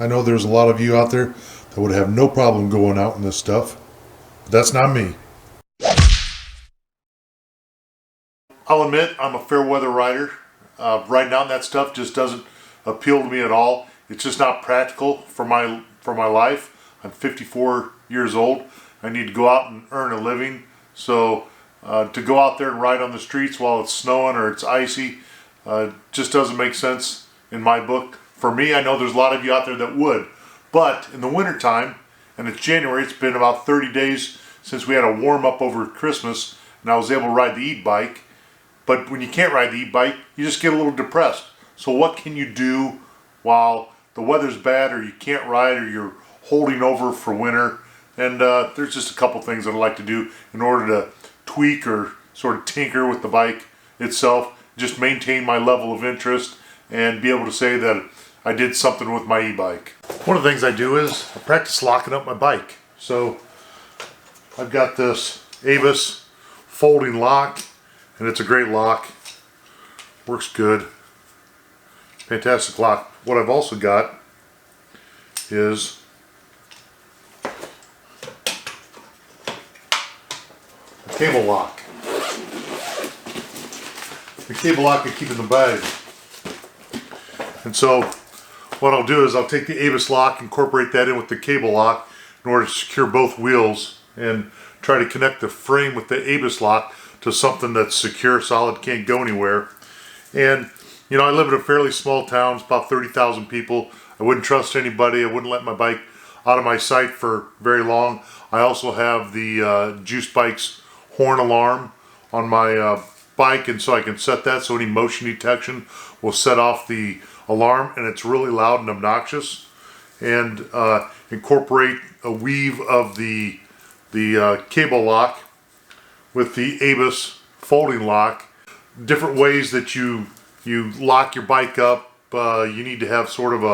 I know there's a lot of you out there that would have no problem going out in this stuff. But that's not me. I'll admit I'm a fair weather rider. Riding out in that stuff just doesn't appeal to me at all. It's just not practical for my life. I'm 54 years old. I need to go out and earn a living. So to go out there and ride on the streets while it's snowing or it's icy just doesn't make sense in my book. For me, I know there's a lot of you out there that would. But in the wintertime, and it's January, it's been about 30 days since we had a warm up over Christmas and I was able to ride the e-bike. But when you can't ride the e-bike, you just get a little depressed. So what can you do while the weather's bad or you can't ride or you're holding over for winter? And there's just a couple things that I like to do in order to tweak or sort of tinker with the bike itself, just maintain my level of interest and be able to say that I did something with my e-bike. One of the things I do is I practice locking up my bike. So I've got this Avis folding lock, and it's a great lock. Works good. Fantastic lock. What I've also got is a cable lock. The cable lock I keep in the bag. And so what I'll do is I'll take the Avis lock, incorporate that in with the cable lock in order to secure both wheels and try to connect the frame with the Avis lock to something that's secure, solid, can't go anywhere. And you know, I live in a fairly small town, it's about 30,000 people. I wouldn't trust anybody. I wouldn't let my bike out of my sight for very long. I also have the Juice Bike's horn alarm on my bike, and so I can set that so any motion detection will set off the alarm, and it's really loud and obnoxious. And incorporate a weave of the cable lock with the Avis folding lock. Different ways that you lock your bike up. You need to have sort of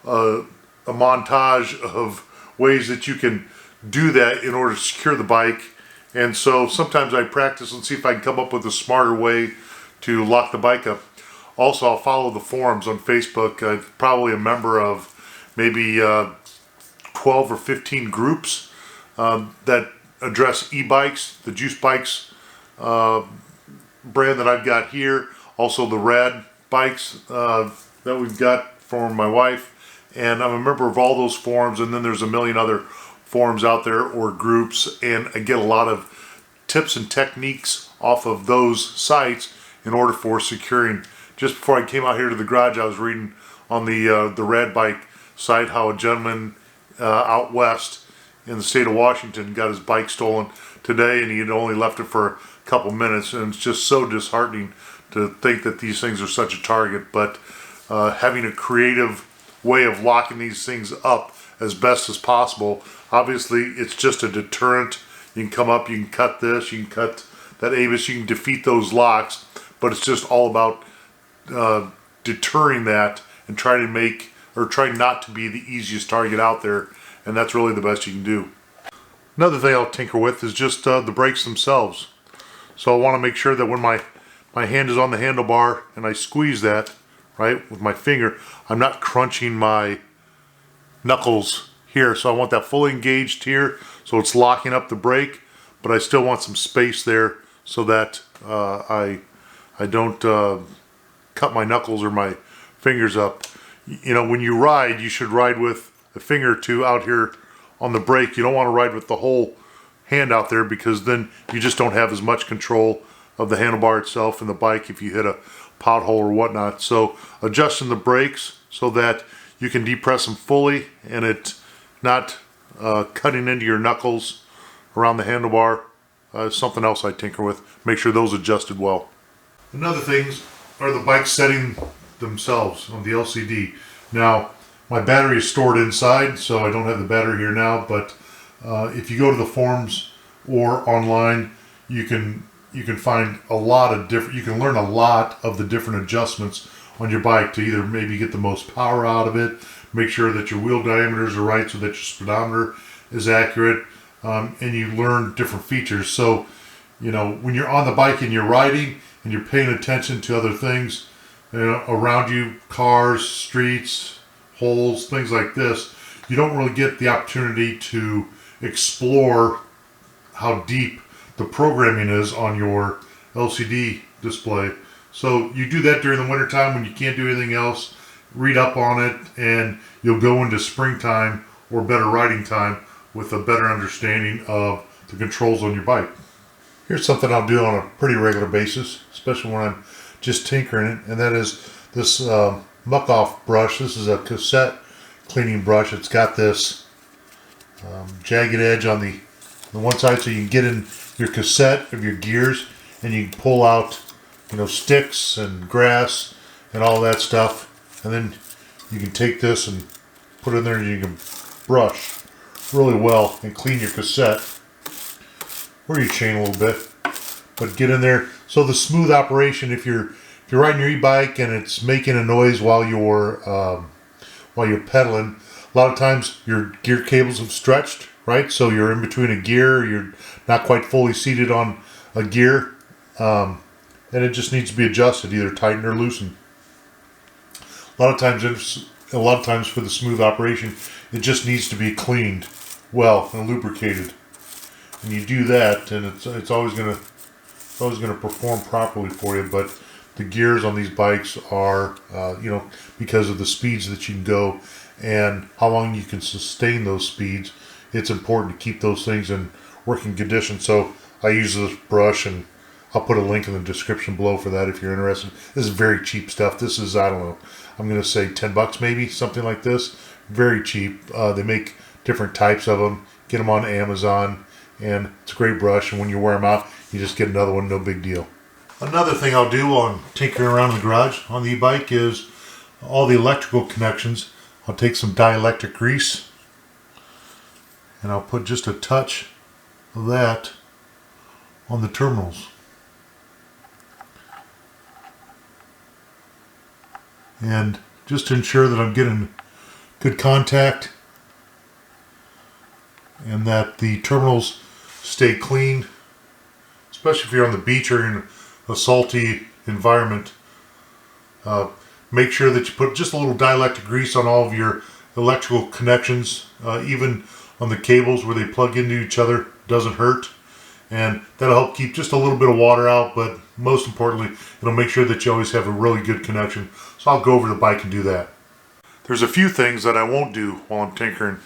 a montage of ways that you can do that in order to secure the bike. And so sometimes I practice and see if I can come up with a smarter way to lock the bike up. Also, I'll follow the forums on Facebook. I'm probably a member of maybe 12 or 15 groups that address e-bikes, the Juice Bikes brand that I've got here, also the Rad bikes that we've got for my wife, and I'm a member of all those forums, and then there's a million other forums out there or groups, and I get a lot of tips and techniques off of those sites in order for securing. Just before I came out here to the garage, I was reading on the Rad bike site how a gentleman out west in the state of Washington got his bike stolen today, and he had only left it for a couple minutes, and it's just so disheartening to think that these things are such a target. But having a creative way of locking these things up as best as possible, obviously it's just a deterrent. You can come up, you can cut this, you can cut that Avis, you can defeat those locks, but it's just all about deterring that and trying to make, or trying not to be the easiest target out there, and that's really the best you can do. Another thing I'll tinker with is just the brakes themselves. So I want to make sure that when my hand is on the handlebar and I squeeze that, right, with my finger, I'm not crunching my knuckles here. So I want that fully engaged here, so it's locking up the brake, but I still want some space there so that I don't cut my knuckles or my fingers up. You know, when you ride, you should ride with a finger or two out here on the brake. You don't want to ride with the whole hand out there, because then you just don't have as much control of the handlebar itself and the bike if you hit a pothole or whatnot. So adjusting the brakes so that you can depress them fully and it not cutting into your knuckles around the handlebar is something else I tinker with. Make sure those adjusted well. Another things are the bike setting themselves on the LCD. Now, my battery is stored inside, so I don't have the battery here now, but if you go to the forums or online, you can find a lot of different, you can learn a lot of the different adjustments on your bike to either maybe get the most power out of it, make sure that your wheel diameters are right so that your speedometer is accurate, and you learn different features. So, you know, when you're on the bike and you're riding and you're paying attention to other things, you know, around you, cars, streets, holes, things like this, you don't really get the opportunity to explore how deep the programming is on your LCD display. So you do that during the wintertime when you can't do anything else, read up on it, and you'll go into springtime or better riding time with a better understanding of the controls on your bike. Here's something I'll do on a pretty regular basis, especially when I'm just tinkering it, and that is this muck off brush. This is a Cassette cleaning brush. It's got this jagged edge on the one side, so you can get in your cassette of your gears and you can pull out, you know, sticks and grass and all that stuff, and then you can take this and put it in there and you can brush really well and clean your cassette or your chain a little bit, but get in there. So the smooth operation, if you're riding your e-bike and it's making a noise while you're pedaling, a lot of times your gear cables have stretched, right? So you're in between a gear, you're not quite fully seated on a gear, and it just needs to be adjusted, either tightened or loosened. A lot of times for the smooth operation, it just needs to be cleaned well and lubricated. And you do that, and it's always gonna perform properly for you. But the gears on these bikes are, because of the speeds that you can go and how long you can sustain those speeds, it's important to keep those things in working condition. So I use this brush, and I'll put a link in the description below for that if you're interested. This is very cheap stuff. This is, I don't know, I'm going to say $10 maybe, something like this. Very cheap. They make different types of them. Get them on Amazon, and it's a great brush, and when you wear them out, you just get another one, no big deal. Another thing I'll do on tinkering around in the garage on the e-bike is all the electrical connections. I'll take some dielectric grease, and I'll put just a touch of that on the terminals. And just to ensure that I'm getting good contact and that the terminals stay clean, especially if you're on the beach or in a salty environment. Make sure that you put just a little dielectric grease on all of your electrical connections, even on the cables where they plug into each other. It doesn't hurt, and that'll help keep just a little bit of water out, but most importantly, it'll make sure that you always have a really good connection. So I'll go over the bike and do that. There's a few things that I won't do while I'm tinkering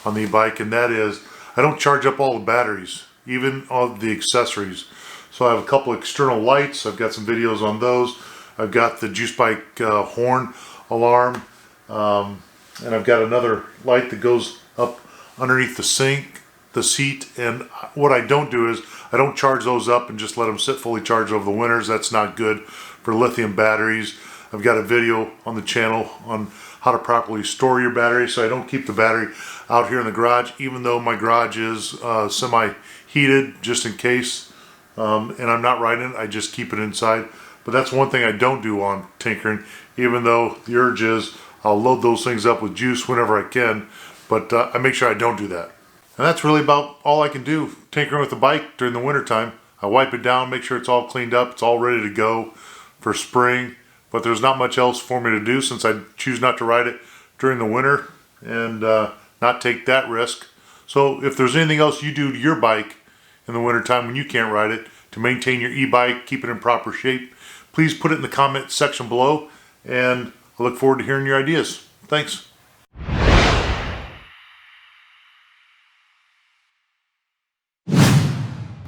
on the bike, and that is I don't charge up all the batteries, even all the accessories. So I have a couple external lights. I've got some videos on those. I've got the juice bike horn alarm, and I've got another light that goes up underneath the seat. And what I don't do is I don't charge those up and just let them sit fully charged over the winters. That's not good for lithium batteries. I've got a video on the channel on how to properly store your battery, so I don't keep the battery out here in the garage, even though my garage is semi-heated, just in case, and I'm not riding it. I just keep it inside. But that's one thing I don't do on tinkering, even though the urge is I'll load those things up with juice whenever I can, but I make sure I don't do that. And that's really about all I can do tinkering with the bike during the wintertime. I wipe it down, make sure it's all cleaned up, it's all ready to go for spring, but there's not much else for me to do since I choose not to ride it during the winter and not take that risk. So if there's anything else you do to your bike in the wintertime when you can't ride it to maintain your e-bike, keep it in proper shape, please put it in the comment section below, and I look forward to hearing your ideas. Thanks.